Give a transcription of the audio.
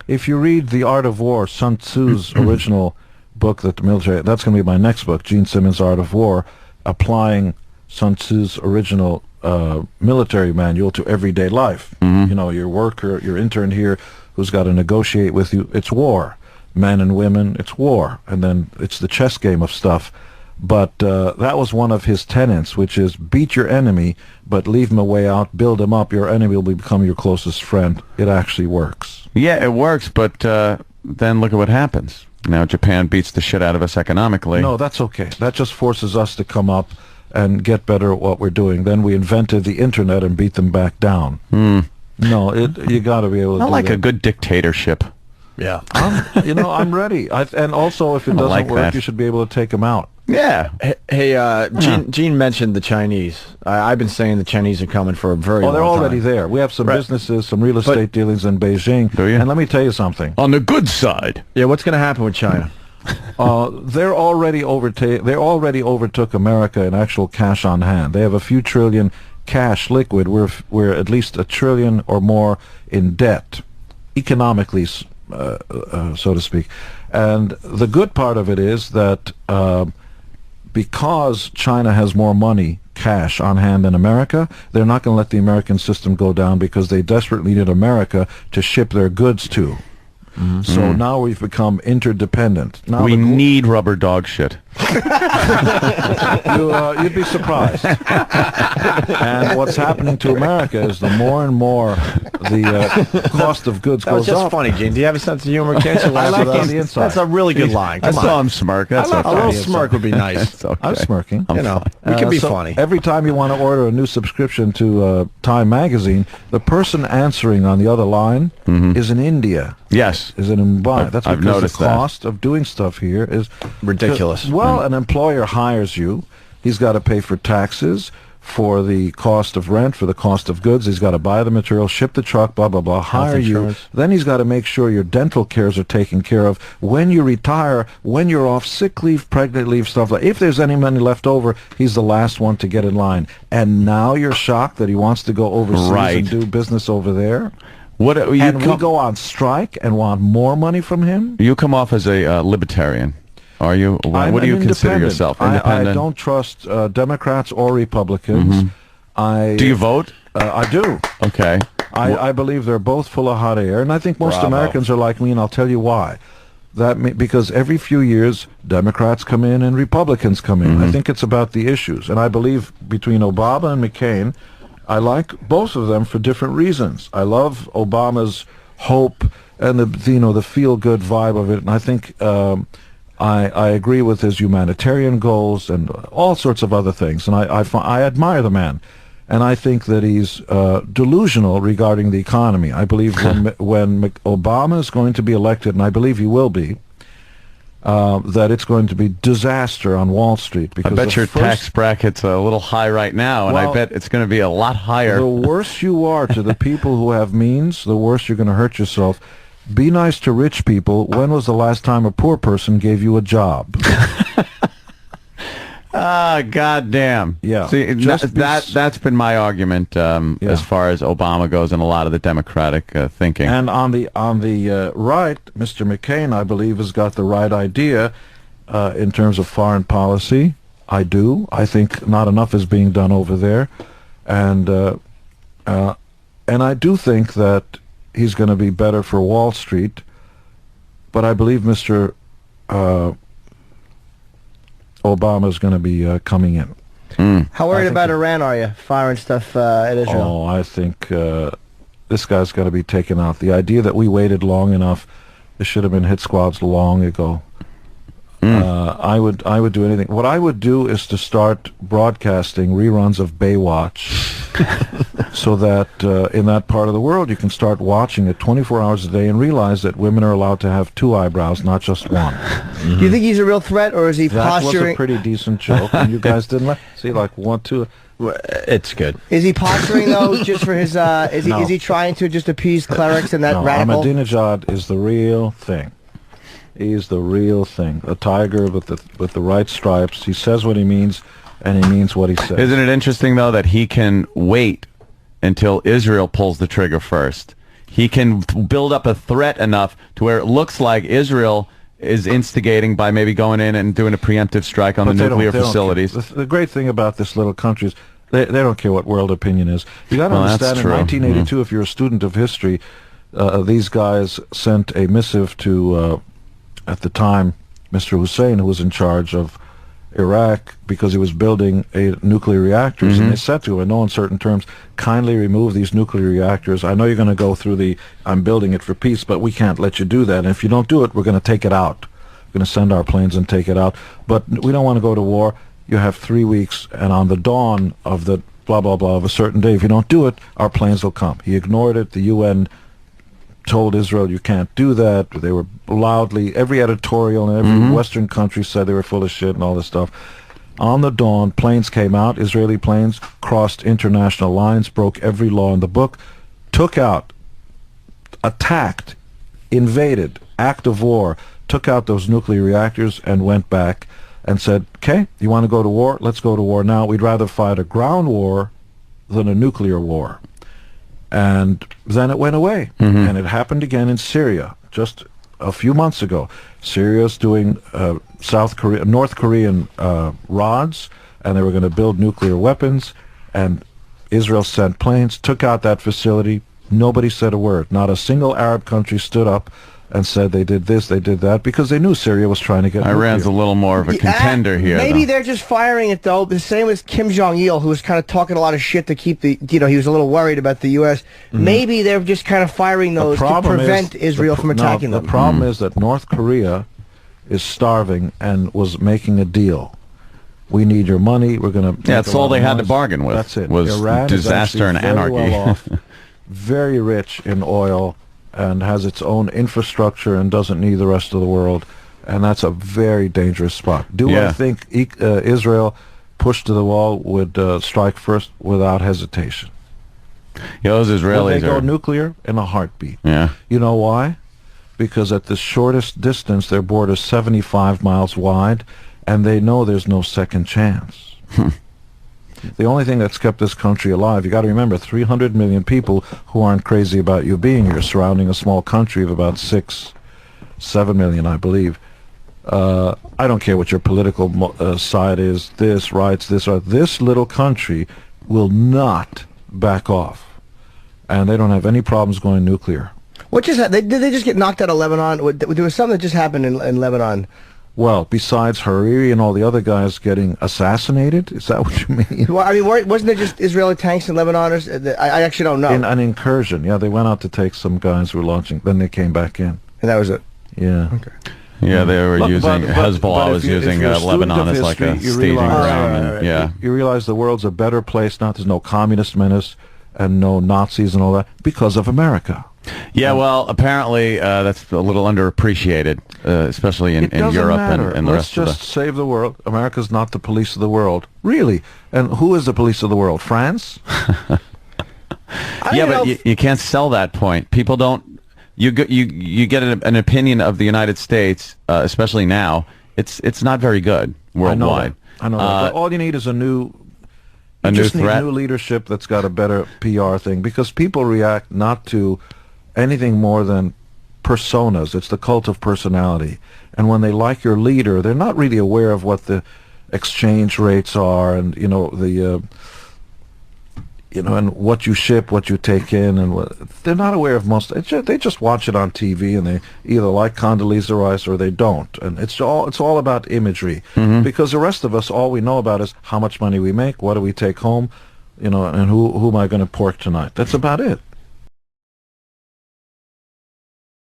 if you read The Art of War, Sun Tzu's original book that the military, that's going to be my next book, Gene Simmons' Art of War, applying Sun Tzu's original military manual to everyday life. You know, your worker, your intern here who's got to negotiate with you, it's war. Men and women, it's war. And then it's the chess game of stuff. But that was one of his tenets, which is beat your enemy, but leave him a way out, build him up. Your enemy will become your closest friend. It actually works. Yeah, it works, but then look at what happens. Now Japan beats the shit out of us economically. No, that's okay. That just forces us to come up and get better at what we're doing. Then we invented the internet and beat them back down. No, you got to be able to I do like that. a good dictatorship. Yeah. I'm ready. And also, if it doesn't like work, that. you should be able to take them out. Yeah. Hey, Gene mentioned the Chinese. I've been saying the Chinese are coming for a very long they're time. already there. We have some Right. businesses, some real estate dealings in Beijing. Do you? And let me tell you something. On the good side. Yeah, what's going to happen with China? They already overtook America in actual cash on hand. They have a few trillion cash liquid. We're at least $1 trillion or more in debt, economically, so to speak. And the good part of it is that because China has more money, cash on hand than America, they're not going to let the American system go down because they desperately need America to ship their goods to. So now we've become interdependent. Now We need rubber dog shit. you'd be surprised. And what's happening to America is the more and more the cost of goods That was goes just up. funny, Gene. Do you have a sense of humor? Can't you laugh I laughed at us? on the inside. That's a really good line. I Come saw on. him smirk. That's A okay. little smirk would be nice. That's okay. I'm smirking. You know, we can be so funny. Every time you want to order a new subscription to Time Magazine, the person answering on the other line is in India. Yes. Is in Mumbai. That's I've because noticed the that. cost of doing stuff here is Ridiculous. Well, an employer hires you. He's got to pay for taxes, for the cost of rent, for the cost of goods. He's got to buy the material, ship the truck, blah, blah, blah, hire you. insurance. Then he's got to make sure your dental cares are taken care of. When you retire, when you're off sick leave, pregnant leave, stuff like if there's any money left over, he's the last one to get in line. And now you're shocked that he wants to go overseas Right. and do business over there? What you And we come, go on strike and want more money from him? you come off as a libertarian. Are you? I'm What do you an consider independent. yourself? I Independent? don't trust Democrats or Republicans. Do you vote? I do. Okay. I believe they're both full of hot air, and I think most Bravo. Americans are like me, and I'll tell you why. Because every few years, Democrats come in and Republicans come in. I think it's about the issues, and I believe between Obama and McCain, I like both of them for different reasons. I love Obama's hope and the feel-good vibe of it, and I think I agree with his humanitarian goals and all sorts of other things, and I admire the man. And I think that he's delusional regarding the economy. I believe when Obama is going to be elected, and I believe he will be, that it's going to be disaster on Wall Street. I Because bet the your first- tax bracket's a little high right now, and I Well, bet it's going to be a lot higher. The worse you are to the people who have means, the worse you're going to hurt yourself. Be nice to rich people. When was the last time a poor person gave you a job? Goddamn. Yeah. See, Just be that's been my argument as far as Obama goes and a lot of the Democratic thinking. And on the right, Mr. McCain, I believe, has got the right idea in terms of foreign policy. I do. I think not enough is being done over there, and I do think that he's going to be better for Wall Street. But I believe Mr. Obama is going to be coming in. How worried about Iran are you? Firing stuff at Israel? Oh, I think this guy's got to be taken out. The idea that we waited long enough, there should have been hit squads long ago. I would do anything. What I would do is to start broadcasting reruns of Baywatch, so that in that part of the world you can start watching it 24 hours a day and realize that women are allowed to have 2 eyebrows, not just one. Do you think he's a real threat, or is he That was a posturing? pretty decent joke, and you guys didn't like. See, like 1, 2. It's good. Is he posturing though, just for his? Is he No. is he trying to just appease clerics and that No, radical? Ahmadinejad is the real thing. He's the real thing. A tiger with the right stripes. He says what he means, and he means what he says. Isn't it interesting, though, that he can wait until Israel pulls the trigger first? he can build up a threat enough to where it looks like Israel is instigating by maybe going in and doing a preemptive strike on the nuclear facilities. The great thing about this little country is they don't care what world opinion is. You got to understand, in 1982, if you're a student of history, these guys sent a missive to, at the time, Mr. Hussein, who was in charge of Iraq, because he was building nuclear reactors, and they said to him, in no uncertain terms, kindly remove these nuclear reactors. I know you're going to go through the I'm building it for peace, but we can't let you do that. And if you don't do it, we're going to take it out. We're going to send our planes and take it out. But we don't want to go to war. You have 3 weeks, and on the dawn of the blah, blah, blah of a certain day, if you don't do it, our planes will come. He ignored it. The UN told Israel you can't do that. They were loudly, every editorial in every Western country said they were full of shit and all this stuff. On the dawn, planes came out, Israeli planes, crossed international lines, broke every law in the book, took out, attacked, invaded, act of war, took out those nuclear reactors and went back and said, okay, you want to go to war? Let's go to war now. We'd rather fight a ground war than a nuclear war. And then it went away. And it happened again in Syria just a few months ago. Syria's doing North Korean rods, and they were going to build nuclear weapons, and Israel sent planes, took out that facility. Nobody said a word. Not a single Arab country stood up and said they did this, they did that, because they knew Syria was trying to get Iran's nuclear. a little more of a contender here. Maybe they're just firing it, though. The same as Kim Jong-il, who was kind of talking a lot of shit to keep the, he was a little worried about the U.S. Maybe they're just kind of firing those to prevent Israel from attacking them. The problem is that North Korea is starving and was making a deal. We need your money. We're going to. Yeah, that's all they had to bargain with. That's it. Was Iran disaster and very anarchy. Well off, very rich in oil, and has its own infrastructure and doesn't need the rest of the world, and that's a very dangerous spot. I think Israel, pushed to the wall, would strike first without hesitation? Yeah, those Israelis Would they go nuclear in a heartbeat? Yeah. You know why? Because at the shortest distance, their border is 75 miles wide, and they know there's no second chance. The only thing that's kept this country alive, you got to remember, 300 million people who aren't crazy about you being here, surrounding a small country of about 7 million, I believe. I don't care what your political side is, this, rights, this, or this little country will not back off. And they don't have any problems going nuclear. What just did they just get knocked out of Lebanon? There was something that just happened in Lebanon. Well, besides Hariri and all the other guys getting assassinated, is that what you mean? Well, I mean, wasn't there just Israeli tanks in Lebanon? I actually don't know. In an incursion, yeah, they went out to take some guys who were launching. Then they came back in, and that was it. Yeah. Okay. Yeah, they were using Hezbollah was using Lebanon as like a staging ground. Yeah, you realize the world's a better place now. There's no communist menace and no Nazis and all that because of America. Yeah, well, apparently that's a little underappreciated, especially in Europe and the rest of the... Let's just save the world. America's not the police of the world. Really? And who is the police of the world? France? Yeah, but you can't sell that point. People don't... You get an opinion of the United States, especially now. It's not very good worldwide. I know that. But all you need is a new leadership that's got a better PR thing, because people react not to anything more than personas. It's the cult of personality. And when they like your leader, they're not really aware of what the exchange rates are, and and what you ship, what you take in, and they're not aware of most. They just watch it on TV, and they either like Condoleezza Rice or they don't. And it's all about imagery, because the rest of us, all we know about is how much money we make, what do we take home, and who am I going to pork tonight? That's about it.